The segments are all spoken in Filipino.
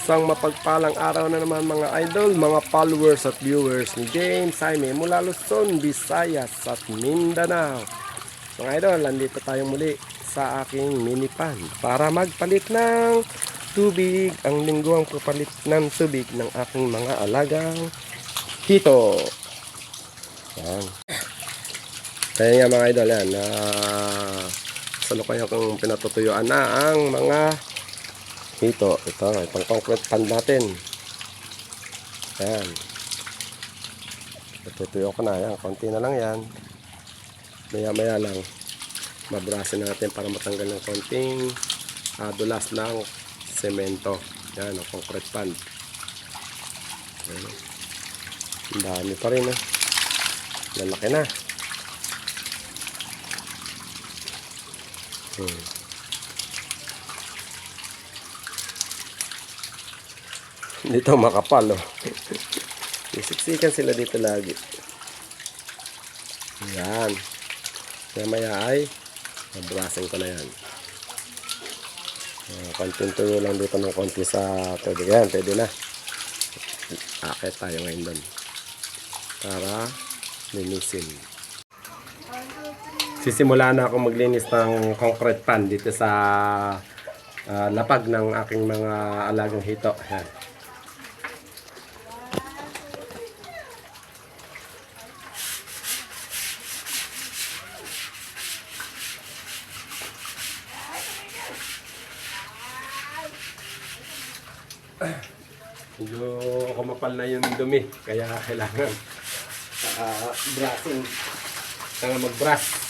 Isang mapagpalang araw na naman mga idol, mga followers at viewers ni James Jaime mula Luzon, Visayas at Mindanao. Mga idol, nandito tayo muli sa aking mini pan para magpalit ng tubig. Ang linggo ang papalit ng tubig ng aking mga alagang hito. Yan. Kaya nga mga idol, yan. Salukuyan kong pinatutuyuan na ang mga hito. Itong concrete pan natin. Yan. Natutuyo ko na yan. Konti na lang yan. Maya-maya lang. Mabrasin natin para matanggal ng konting dulas ng semento. Yan, ang concrete pan. Yan. Ang dami pa rin. Lalaki na. Dito makapal, oh. Isiksikan sila dito lagi. Yan. Maya ay mabrasin ko na yan. Konting tuyo lang dito ng konti sa tubig. Yan, pwede na. Akit tayo ngayon doon para linisin. Sisimula na ako maglinis ng concrete pan dito sa lapag ng aking mga alagang hito. Yan. Medyo kumapal na yung dumi, kaya kailangan brushing. Kailangan mag-brush.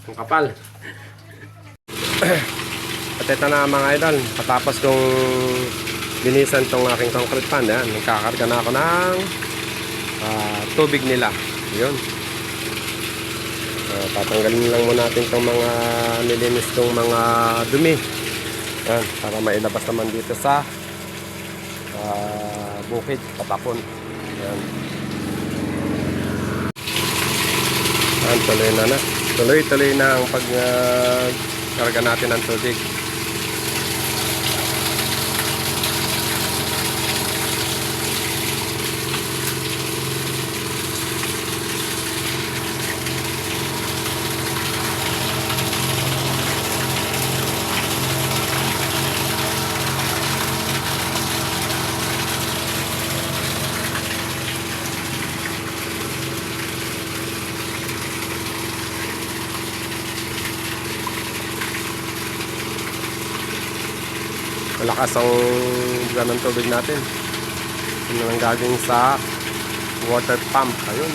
Ang kapal. At ito na mga idol, patapos kong binisan tong aking concrete pan, yan, nagkakarga na ako ng tubig nila. Yun. Tatanggalin lang muna natin tong mga nilinis tong mga dumi. Yan, para mailabas naman dito sa bukid, patapon. Yan. Yan, tuloy na. Tuloy-tuloy na ang pagkarga natin ng tubig. Malakas ang buga ng tubig natin. Yun ang gagawin sa water pump. Ayun.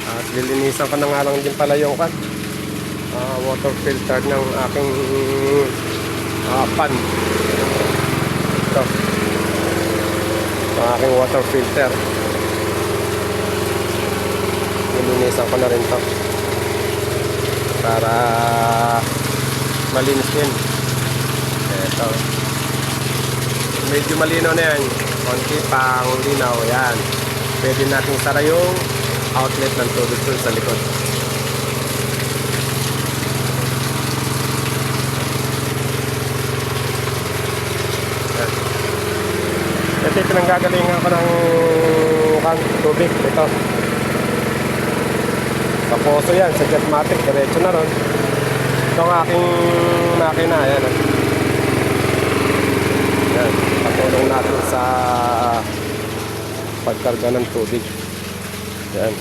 At lilinisan ko na nga lang din pala yung water filter ng aking pan. Ito. Ang aking water filter. Lilinisan ko na rin to para malinis din. Ito. Medyo malinaw na yan. Konti pang linaw. Yan. Pwede natin sara yung outlet ng tubig dun sa likod. Yan. Ito pinanggagalingan ko ng tubig. Ito. Sa poso yan. Sa Jetmatic. Diretso na ron. Ito ang aking makina. Yan. Yan. Patulong natin sa pagkarga ng tubig. Yan.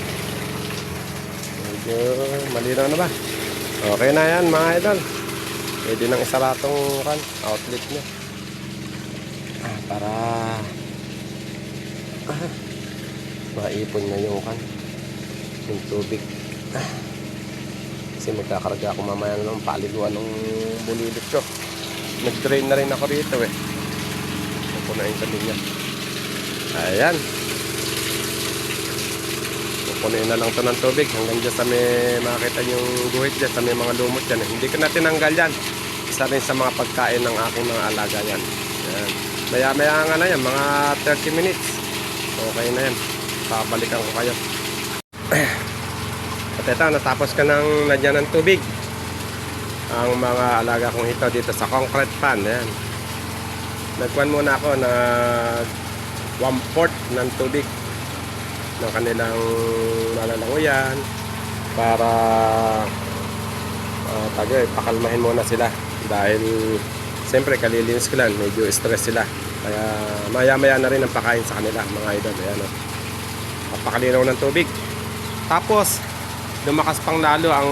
Medyo malinaw na ba? Okay na yan mga idol. Pwede nang isara itong outlet nyo. Para maipon na yung tubig. Kasi magkakarga ako mamaya ng paliguan ng bulilit ko. Nag-drain na rin ako rito eh. Pupunain kami niya. Ayan. Pupunain na lang to ng tubig hanggang dyan sa may makita yung guhit dyan, sa may mga lumot dyan. Hindi ko na tinanggal yan. Isa rin sa mga pagkain ng aking mga alaga yan. Ayan. Maya-maya nga na yan, mga 30 minutes. Okay na yan. Babalikan ko kayo. At ito, natapos ka ng lagyan ng tubig. Ang mga alaga kong ito dito sa concrete pan. Ayan. Nagkuhan muna ako na 1/4 ng tubig ng kanilang malalanguyan para pakalmahin muna sila. Dahil siyempre kalilinis ko lang, medyo stress sila. Kaya maya-maya na rin ang pakain sa kanila mga idol. Ayan, oh. Papakalinaw ng tubig. Tapos lumakas pang lalo ang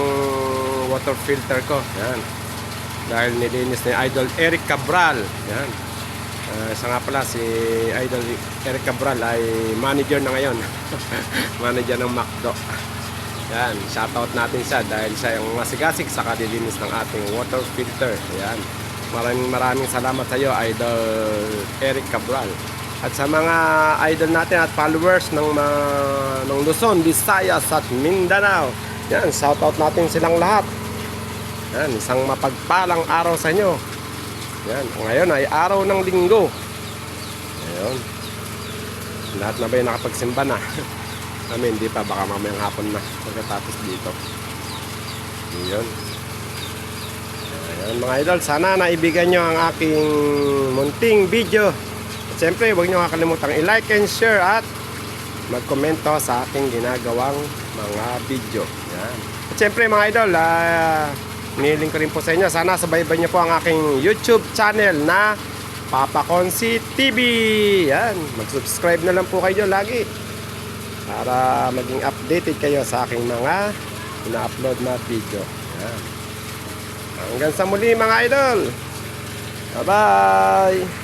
water filter ko. Yan. Dahil nilinis ni Idol Eric Cabral. Yan. Isa nga pala si Idol Eric Cabral ay manager na ngayon. Manager ng McDo. Yan. Shoutout natin siya dahil siya yung masigasig sa kalilinis ng ating water filter. Yan. Maraming salamat sa iyo, Idol Eric Cabral. At sa mga idol natin at followers ng Luzon, Visayas at Mindanao, yan, shoutout natin silang lahat. Yan, isang mapagpalang araw sa inyo. Yan, ngayon ay araw ng linggo. Ayun. Lahat na ba yung nakapagsimba na? Hindi pa, baka mamayang hapon na pagkatapos dito. Ayun. Ayan mga idol, sana naibigan nyo ang aking munting video. Siyempre, huwag nyo kakalimutang i-like and share at mag-komento sa aking ginagawang mga video. Yan. At siyempre mga idol, niling ko rin po sa inyo. Sana sabaybay nyo po ang aking YouTube channel na Papa Consi TV. Yan. Mag-subscribe na lang po kayo lagi para maging updated kayo sa aking mga ina-upload na video. Yan. Hanggang sa muli mga idol. Bye-bye!